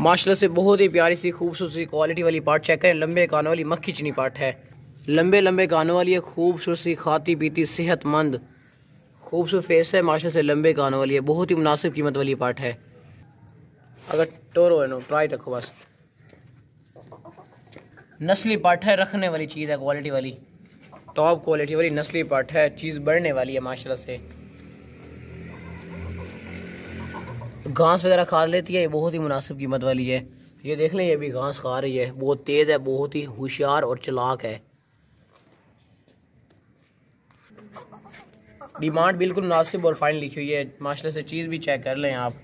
माशाल्लाह से बहुत ही प्यारी सी खूबसूरत सी क्वालिटी वाली पार्ट चेक करें। लंबे कानों वाली मक्खी चनी पार्ट है। लंबे लंबे कानों वाली है, खूबसूरत सी खाती पीती सेहतमंद खूबसूरत फेस है। माशाल्लाह से लंबे कानों वाली है, बहुत ही मुनासिब कीमत वाली पार्ट है। अगर टोरो है नो ट्राई रखो बस। नस्ली पार्ट है, रखने वाली चीज़ है, क्वालिटी वाली टॉप क्वालिटी वाली नस्ली पार्ट है। चीज़ बढ़ने वाली है माशाल्लाह से। घास वगैरह खा लेती है, ये बहुत ही मुनासिब कीमत वाली है। ये देख लें, ये भी घास खा रही है, बहुत तेज़ है, बहुत ही होशियार और चालाक है। डिमांड बिल्कुल मुनासिब और फाइन लिखी हुई है माशाल्लाह से। चीज़ भी चेक कर लें आप।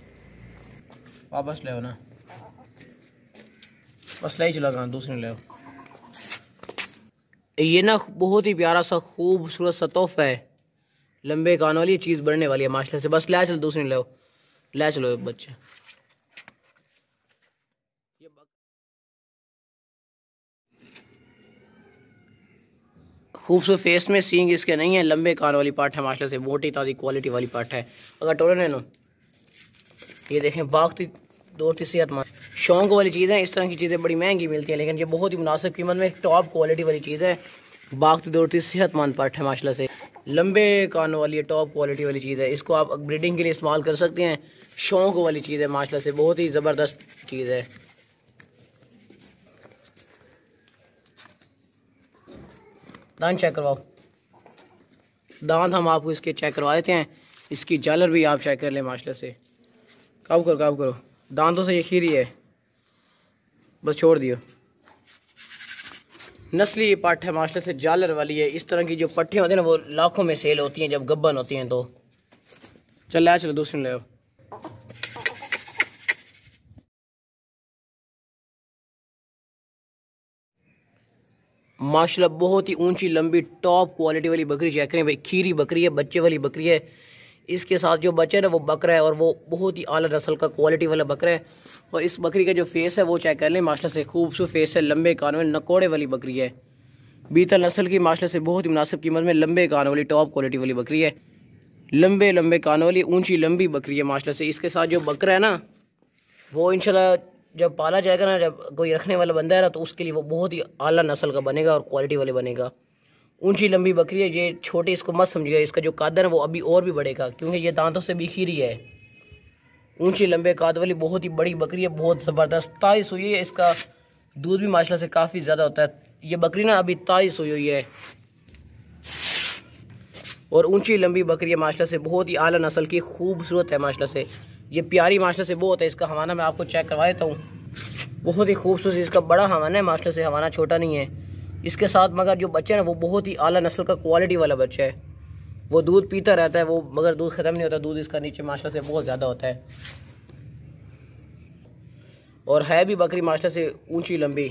वापस ले ना, बस ले चला गया, दूसरी ले। ये ना बहुत ही प्यारा सा खूबसूरत सा तोहफा है। लंबे कानों वाली चीज़ बढ़ने वाली है माशाल्लाह से। बस ले चलो, दूसरी ले ले चलो एक बच्चे। खूबसूरत फेस में सींग इसके नहीं है, लंबे कान वाली पार्ट है माशाल्लाह से, मोटी ताज़ी क्वालिटी वाली पार्ट है। अगर टोरन है ना, ये देखें बागती दौड़ती सेहतमंद शौक वाली चीज़ है। इस तरह की चीज़ें बड़ी महंगी मिलती हैं, लेकिन ये बहुत ही मुनासिब कीमत में टॉप क्वालिटी वाली चीज़ है। बागती दौड़ती सेहतमंद पार्ट है माशाल्लाह से। लंबे कानों वाली टॉप क्वालिटी वाली चीज़ है। इसको आप ब्रीडिंग के लिए इस्तेमाल कर सकते हैं। शौक वाली चीज़ है माशाल्लाह से, बहुत ही ज़बरदस्त चीज़ है। दांत चेक करवाओ। दांत हम आपको इसके चेक करवा देते हैं। इसकी झालर भी आप चेक कर लें माशाल्लाह से। काबू करो काबू करो, दांतों से ये खीरी है, बस छोड़ दियो। नस्ली पट्ट है माशाल्लाह से, झालर वाली है। इस तरह की जो पट्टियाँ होती हैं ना, वो लाखों में सेल होती हैं जब गब्बन होती हैं। तो चल ले चलो, दूसरी ले आओ। माशाल्लाह बहुत ही ऊंची लंबी टॉप क्वालिटी वाली बकरी चेक करें भाई। खीरी बकरी है, बच्चे वाली बकरी है। इसके साथ जो बच्चा है ना, वो बकरा है, और वो बहुत ही आला नस्ल का क्वालिटी वाला बकरा है। और इस बकरी का जो फेस है वो चेक कर लें माशाल्लाह से, खूबसूरत फेस है, लंबे कान में नकोड़े वाली बकरी है। बीतल नस्ल की माशाल्लाह से बहुत ही मुनासिब कीमत में लंबे कान वाली टॉप क्वालिटी वाली बकरी है। लंबे लंबे कान वाली ऊंची लंबी बकरी है माशाल्लाह से। इसके साथ जो बकरा है ना, वो इंशाल्लाह जब पाला जाएगा ना, जब कोई रखने वाला बंदा है ना, तो उसके लिए वो बहुत ही आला नस्ल का बनेगा और क्वालिटी वाले बनेगा। ऊंची लंबी बकरी है ये, छोटी इसको मत समझिएगा। इसका जो कादर है वो अभी और भी बढ़ेगा, क्योंकि ये दांतों से भी खीरी है। ऊंची लंबे काद वाली बहुत ही बड़ी बकरी है, बहुत ज़बरदस्त ताइस हुई है। इसका दूध भी माशाल्लाह से काफ़ी ज़्यादा होता है। ये बकरी ना अभी ताइस हुई है, और ऊंची लंबी बकरी है माशाल्लाह से, बहुत ही आला नस्ल की खूबसूरत है माशाल्लाह से। ये प्यारी माशाल्लाह से बहुत है। इसका हवाना मैं आपको चेक करवा देता हूँ, बहुत ही खूबसूरत इसका बड़ा हवाना है माशाल्लाह से, हवाना छोटा नहीं है। इसके साथ मगर जो बच्चा है ना, वो बहुत ही आला नस्ल का क्वालिटी वाला बच्चा है। वो दूध पीता रहता है, वो मगर दूध ख़त्म नहीं होता। दूध इसका नीचे माशाल्लाह से बहुत ज़्यादा होता है, और है भी बकरी माशाल्लाह से ऊंची लंबी।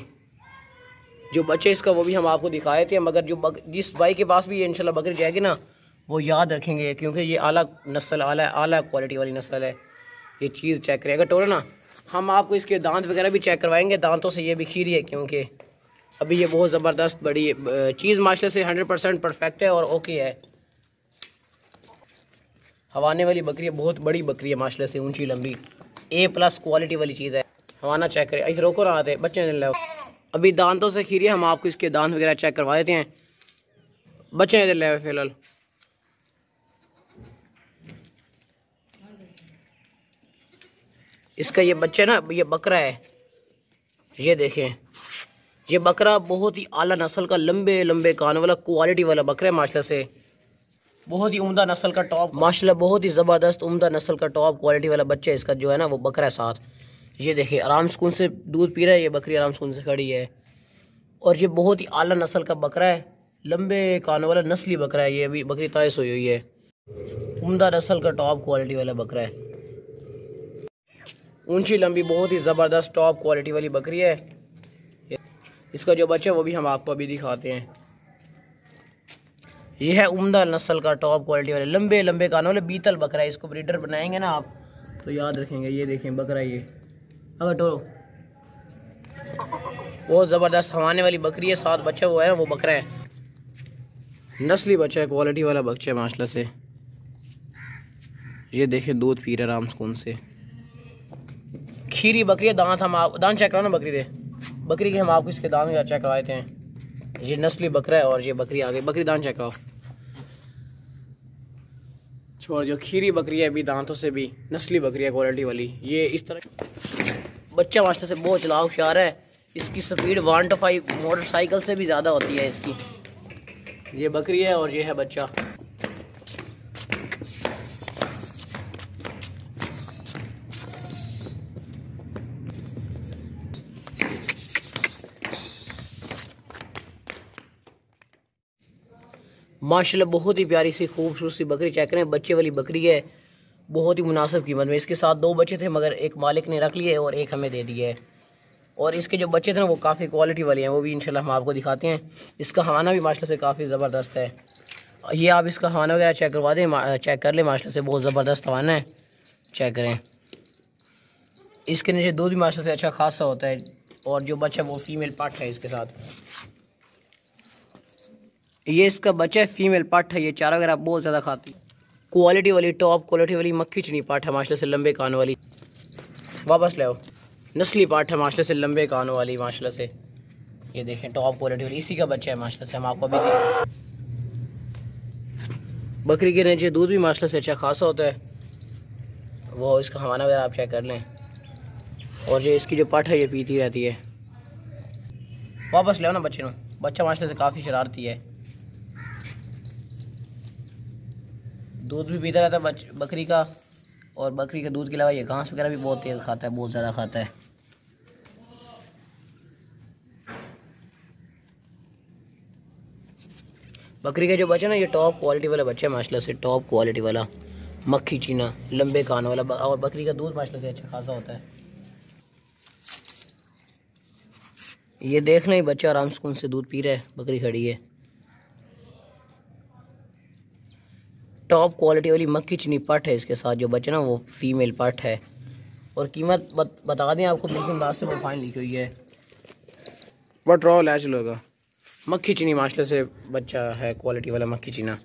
जो बच्चे इसका वो भी हम आपको दिखाए थे, मगर जो जिस भाई के पास भी ये इंशाल्लाह बकरी जाएगी ना, वो याद रखेंगे, क्योंकि ये आला नस्ल आला क्वालिटी वाली नस्ल है। ये चीज़ चेक करेगा टोरा ना, हम आपको इसके दांत वगैरह भी चेक करवाएंगे। दांतों से ये भी खीरी है, क्योंकि अभी ये बहुत ज़बरदस्त बड़ी चीज़ माशाल्लाह से 100% परफेक्ट है और ओके है। हवाने वाली बकरी है, बहुत बड़ी बकरी है माशाल्लाह से, ऊंची लंबी A+ क्वालिटी वाली चीज़ है। हवाना चेक करें, ऐसे रोको ना आते बच्चे ने लो। अभी दांतों से खीरी है, हम आपको इसके दांत वगैरह चेक करवा देते हैं। बच्चे ने ले फिलहाल। इसका ये बच्चा ना, ये बकरा है, ये देखें। ये बकरा बहुत ही आला नस्ल का लंबे लंबे कान वाला क्वालिटी वाला बकरा है माशाल्लाह से। बहुत ही उम्दा नस्ल का टॉप माशाल्लाह, बहुत ही ज़बरदस्त उम्दा नस्ल का टॉप क्वालिटी वाला बच्चा है इसका, जो है ना वो बकरा है साथ। ये देखिए आराम सुकून से दूध पी रहा है, ये बकरी आराम सुकून से खड़ी है। और ये बहुत ही आला नस्ल का बकरा है, लंबे कानों वाला नस्ली बकरा है। ये अभी बकरी ताइस हुई है, उम्दा नस्ल का टॉप क्वालिटी वाला बकरा है। ऊंची लंबी बहुत ही ज़बरदस्त टॉप क्वालिटी वाली बकरी है। इसका जो बच्चा है वो भी हम आपको अभी दिखाते हैं। यह है उम्दा नस्ल का टॉप क्वालिटी वाले लंबे लंबे कानों वाले बीतल बकरा है। इसको ब्रीडर बनाएंगे ना आप, तो याद रखेंगे। ये देखें बकरा, ये अगर टोरो बहुत ज़बरदस्त हवाने वाली बकरी है, साथ बच्चा वो है ना, वो बकरा है, नस्ली बच्चा है, क्वालिटी वाला बच्चा है माशाल्लाह से। ये देखें दूध पी रहा आराम सुकून से। खीरी बकरी है। दांत चेक कराओ ना बकरी दे। बकरी के हम आपको इसके दांत चेक करवाए थे। ये नस्ली बकरा है और ये बकरी आ गई। बकरी दांत चेक कराओ। छोड़ जो खीरी बकरी है अभी दांतों से भी नस्ली बकरी है क्वालिटी वाली। ये इस तरह बच्चा मास्टर से बहुत चलाक होशियार है। इसकी स्पीड 1 to 5 मोटरसाइकिल से भी ज़्यादा होती है इसकी। ये बकरी है और ये है बच्चा। माशाल्लाह बहुत ही प्यारी सी खूबसूरत सी बकरी चेक करें। बच्चे वाली बकरी है, बहुत ही मुनासिब कीमत में। इसके साथ 2 बच्चे थे मगर एक मालिक ने रख लिए और एक हमें दे दिए है। और इसके जो बच्चे थे ना वो काफ़ी क्वालिटी वाले हैं, वो भी इंशाल्लाह हम आपको दिखाते हैं। इसका हवाना भी माशाल्लाह से काफ़ी ज़बरदस्त है। ये आप इसका हवाना वगैरह चेक करवा दें, चेक कर लें। माशाल्लाह से बहुत ज़बरदस्त हवाना है, चेक करें। इसके नीचे दूध भी माशाल्लाह से अच्छा खासा होता है। और जो बच्चा वो फीमेल पट है इसके साथ। ये इसका बच्चा है, फीमेल पट है। ये चारा वगैरह बहुत ज़्यादा खाती है। क्वालिटी वाली टॉप क्वालिटी वाली मक्खी चनी पाठ है माशाल्लाह से, लंबे कान वाली। वापस ले आओ। नस्ली पाठ है माशाल्लाह से, लंबे कान वाली माशाल्लाह से। ये देखें टॉप क्वालिटी वाली, इसी का बच्चा है माशाल्लाह से। हम आपको अभी देखें बकरी के नीचे दूध भी माशाल्लाह से अच्छा खासा होता है। वो इसका हवाना वगैरह आप चेक कर लें। और जो इसकी जो पाठ है ये पीती रहती है। वापस ले आओ ना बच्चे को। बच्चा माशाल्लाह से काफ़ी शरारती है, दूध भी पीता रहता है बकरी का। और बकरी के दूध के अलावा ये घास वगैरह भी बहुत तेज़ खाता है, बहुत ज़्यादा खाता है। बकरी के जो बच्चा ना ये टॉप क्वालिटी वाला बच्चा है माशाल्लाह से, टॉप क्वालिटी वाला मक्खी चीना लंबे कान वाला। और बकरी का दूध माशाल्लाह से अच्छा खासा होता है। ये देखना ही बच्चा आराम सुकून से दूध पी रहा है, बकरी खड़ी है। टॉप क्वालिटी वाली मक्खी चनी पट है। इसके साथ जो बच्चा ना वो फीमेल पट है। और कीमत बता दें आपको, बिल्कुल अंदाज से वो फाइन लिखी हुई है। बट रॉ लैच लोगा मक्खी चनी माशाल्लाह से बच्चा है, क्वालिटी वाला मक्खी चीना।